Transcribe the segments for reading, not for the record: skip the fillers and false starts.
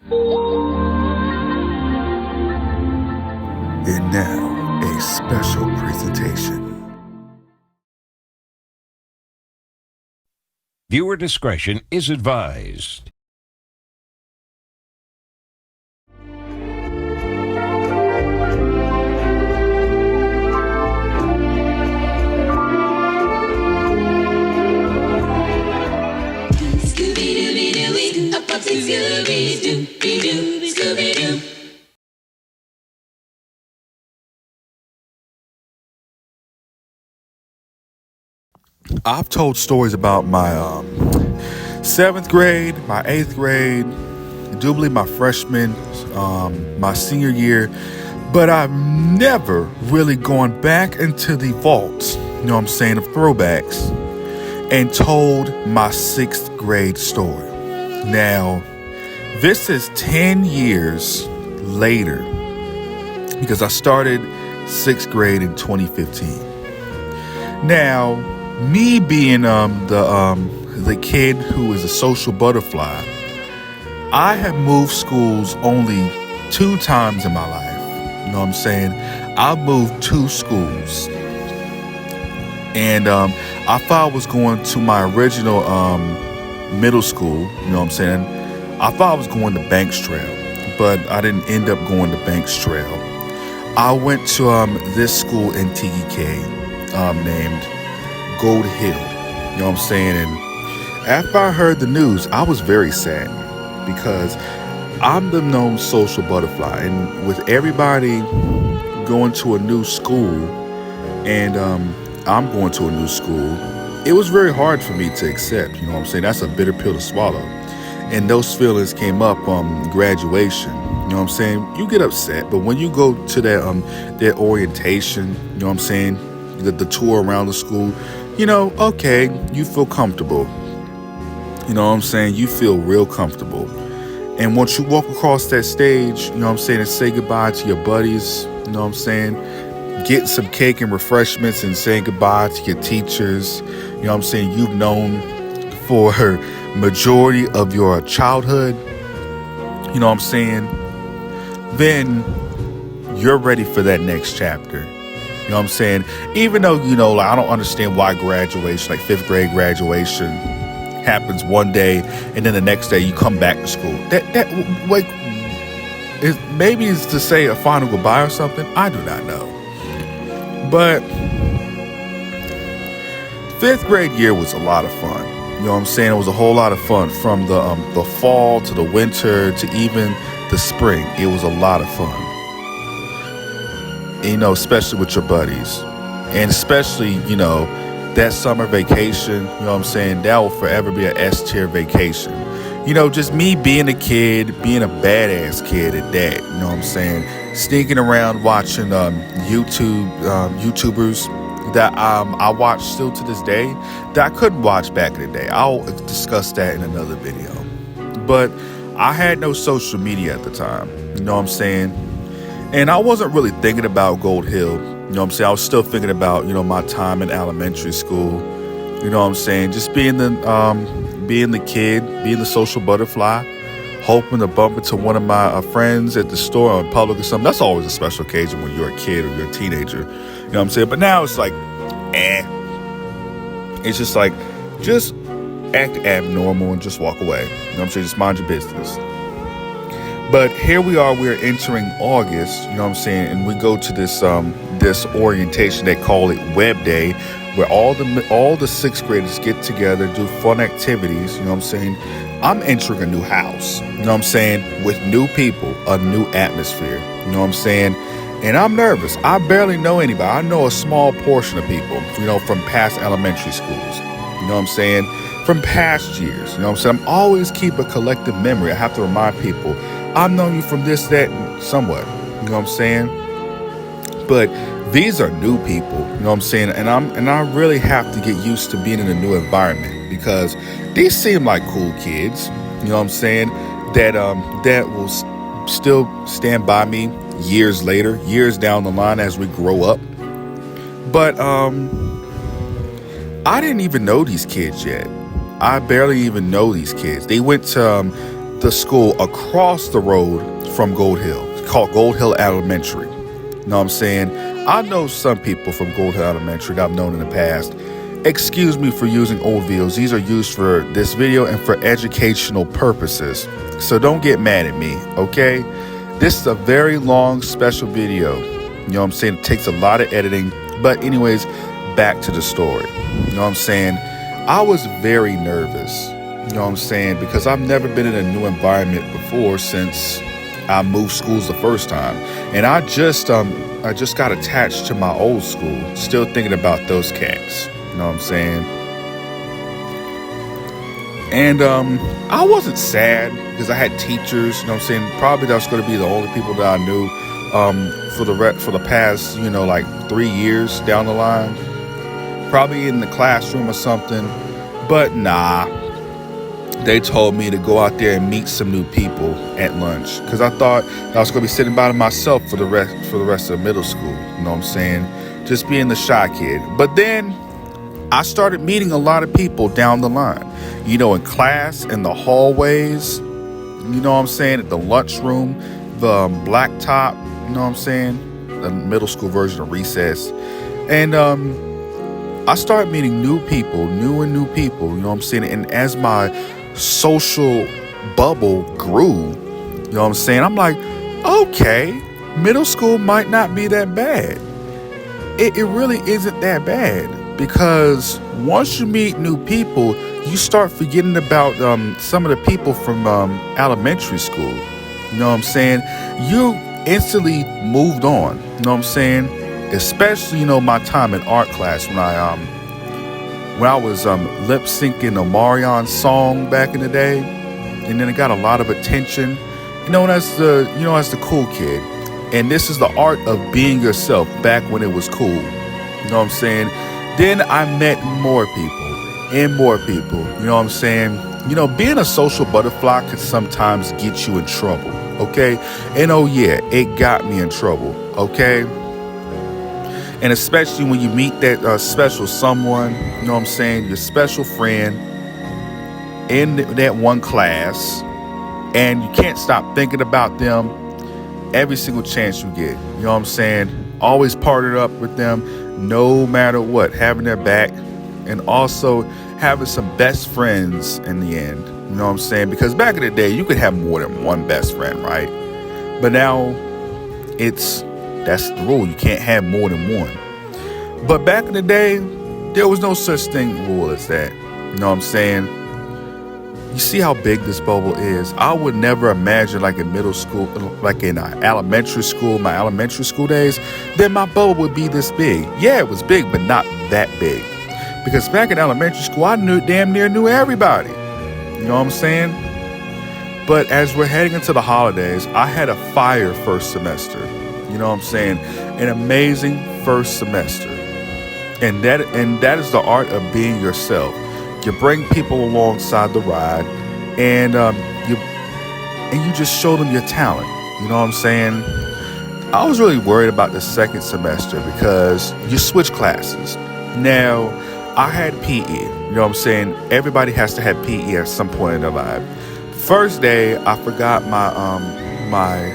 And now, a special presentation. Viewer discretion is advised. Scooby-Dooby-Dooby, a Foxy Scooby-Dooby-Doo, Scooby-Doo. I've told stories about my 7th grade, my 8th grade, doubly my freshman, my senior year, but I've never really gone back into the vaults, you know what I'm saying, of throwbacks, and told my 6th grade story. Now, this is 10 years later because I started 6th grade in 2015. Now, me being the kid who is a social butterfly, I have moved schools only 2 times in my life. You know what I'm saying? I've moved 2 schools. And I thought I was going to my original middle school, you know what I'm saying? I thought I was going to Banks Trail, but I didn't end up going to Banks Trail. I went to this school in TEK named Gold Hill, you know what I'm saying? And after I heard the news, I was very sad because I'm the known social butterfly, and with everybody going to a new school and I'm going to a new school, it was very hard for me to accept, you know what I'm saying? That's a bitter pill to swallow. And those feelings came up graduation, you know what I'm saying? You get upset, but when you go to that orientation, you know what I'm saying? The tour around the school, you know, okay, you feel comfortable. You know what I'm saying? You feel real comfortable. And once you walk across that stage, you know what I'm saying, and say goodbye to your buddies, you know what I'm saying? Getting some cake and refreshments and saying goodbye to your teachers, you know what I'm saying, you've known for majority of your childhood, you know what I'm saying? Then you're ready for that next chapter. You know what I'm saying? Even though, you know, like, I don't understand why graduation, like 5th grade graduation, happens one day and then the next day you come back to school. Maybe it's to say a final goodbye or something. I do not know. But 5th grade year was a lot of fun. You know what I'm saying? It was a whole lot of fun from the fall to the winter to even the spring. It was a lot of fun. You know, especially with your buddies, and especially, you know, that summer vacation, you know what I'm saying, that will forever be an S-tier vacation. You know, just me being a kid, being a badass kid at that, you know what I'm saying, sneaking around watching YouTubers that I watch still to this day that I couldn't watch back in the day. I'll discuss that in another video. But I had no social media at the time, you know what I'm saying? And I wasn't really thinking about Gold Hill, you know what I'm saying? I was still thinking about, you know, my time in elementary school, you know what I'm saying? Just being the kid, being the social butterfly, hoping to bump into one of my friends at the store or in public or something. That's always a special occasion when you're a kid or you're a teenager, you know what I'm saying? But now it's like, It's just like, just act abnormal and just walk away. You know what I'm saying? Just mind your business. But here we are, we're entering August, you know what I'm saying, and we go to this orientation, they call it Web Day, where all the 6th graders get together, do fun activities, you know what I'm saying. I'm entering a new house, you know what I'm saying, with new people, a new atmosphere, you know what I'm saying. And I'm nervous. I barely know anybody. I know a small portion of people, you know, from past elementary schools, you know what I'm saying, from past years, you know what I'm saying. I'm always keep a collective memory. I have to remind people, I've known you from this, that, and somewhat, you know what I'm saying? But these are new people, you know what I'm saying? And I really have to get used to being in a new environment because these seem like cool kids, you know what I'm saying? That will still stand by me years later, years down the line as we grow up. But I didn't even know these kids yet. I barely even know these kids. They went to the school across the road from Gold Hill. It's called Gold Hill Elementary. You know what I'm saying? I know some people from Gold Hill Elementary that I've known in the past. Excuse me for using old videos. These are used for this video and for educational purposes. So don't get mad at me, okay? This is a very long special video. You know what I'm saying? It takes a lot of editing. But anyways, back to the story. You know what I'm saying? I was very nervous. You know what I'm saying? Because I've never been in a new environment before since I moved schools the first time. And I just got attached to my old school, still thinking about those cats. You know what I'm saying? And I wasn't sad because I had teachers, you know what I'm saying? Probably that's going to be the only people that I knew for the past, like 3 years down the line. Probably in the classroom or something. But nah. They told me to go out there and meet some new people at lunch because I thought I was going to be sitting by myself for the rest of middle school. You know what I'm saying? Just being the shy kid. But then I started meeting a lot of people down the line. In class, in the hallways, you know what I'm saying? At the lunchroom, the blacktop, you know what I'm saying? The middle school version of recess. And I started meeting new people, new people, you know what I'm saying? And as my social bubble grew, you know what I'm saying? I'm like, okay, middle school might not be that bad. It really isn't that bad because once you meet new people, you start forgetting about some of the people from elementary school. You know what I'm saying? You instantly moved on. You know what I'm saying? Especially, my time in art class when I was lip syncing a Marion song back in the day, and then it got a lot of attention. As the cool kid. And this is the art of being yourself back when it was cool. You know what I'm saying? Then I met more people and more people. You know what I'm saying? Being a social butterfly could sometimes get you in trouble. Okay? And oh yeah, it got me in trouble. Okay? And especially when you meet that special someone, you know what I'm saying, your special friend in that one class, and you can't stop thinking about them every single chance you get. You know what I'm saying? Always partnered up with them, no matter what, having their back, and also having some best friends in the end. You know what I'm saying? Because back in the day, you could have more than one best friend, right? But now, that's the rule. You can't have more than one. But back in the day, there was no such rule as that. You know what I'm saying? You see how big this bubble is? I would never imagine like in middle school, like in elementary school, my elementary school days, that my bubble would be this big. Yeah, it was big, but not that big. Because back in elementary school, I damn near knew everybody. You know what I'm saying? But as we're heading into the holidays, I had a fire first semester. You know what I'm saying? An amazing first semester. And that is the art of being yourself. You bring people alongside the ride, and you just show them your talent. You know what I'm saying? I was really worried about the second semester because you switch classes. Now, I had PE. You know what I'm saying? Everybody has to have PE at some point in their life. First day, I forgot my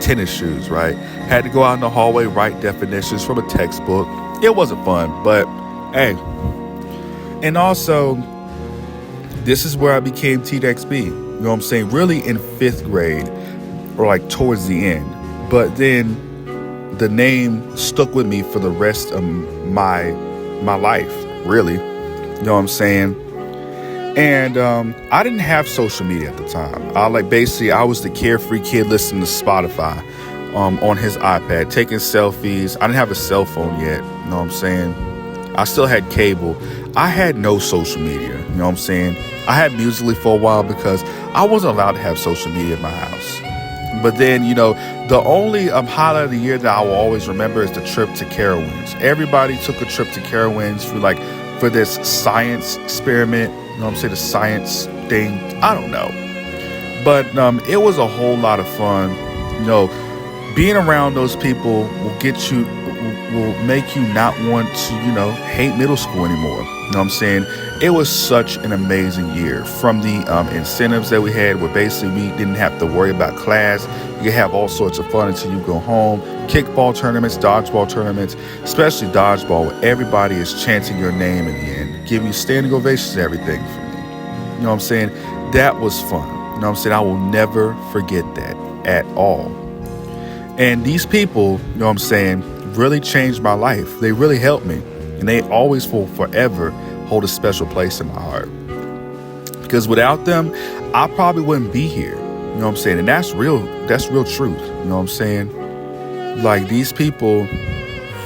tennis shoes, right? Had to go out in the hallway, write definitions from a textbook. It wasn't fun, but hey. And also, this is where I became TDXB. You know what I'm saying? Really in 5th grade, or like towards the end. But then the name stuck with me for the rest of my life, really. You know what I'm saying? And I didn't have social media at the time. I was the carefree kid listening to Spotify on his iPad, taking selfies. I didn't have a cell phone yet. You know what I'm saying? I still had cable. I had no social media. You know what I'm saying? I had Musical.ly for a while because I wasn't allowed to have social media in my house. But then, the only highlight of the year that I will always remember is the trip to Carowinds. Everybody took a trip to Carowinds for this science experiment. You know what I'm saying? The science thing. I don't know. But it was a whole lot of fun. Being around those people will get you will make you not want to, hate middle school anymore. You know what I'm saying? It was such an amazing year. From the incentives that we had, where basically we didn't have to worry about class. You could have all sorts of fun until you go home. Kickball tournaments, dodgeball tournaments, especially dodgeball, where everybody is chanting your name in the end, giving you standing ovations and everything for me. You know what I'm saying? That was fun. You know what I'm saying? I will never forget that at all. And these people, you know what I'm saying, really changed my life. They really helped me. And they always will forever hold a special place in my heart. Because without them, I probably wouldn't be here. You know what I'm saying? And that's real truth. You know what I'm saying? Like, these people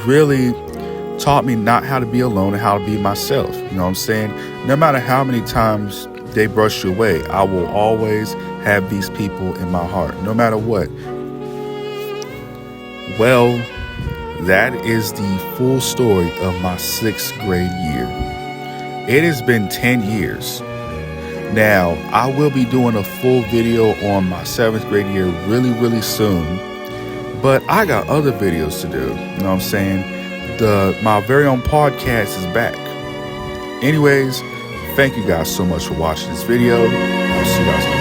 really taught me not how to be alone and how to be myself. You know what I'm saying? No matter how many times they brush you away, I will always have these people in my heart, no matter what. Well, that is the full story of my 6th grade year. It has been 10 years. Now, I will be doing a full video on my 7th grade year really, really soon. But I got other videos to do. You know what I'm saying? My very own podcast is back. Anyways, thank you guys so much for watching this video. I'll see you guys later.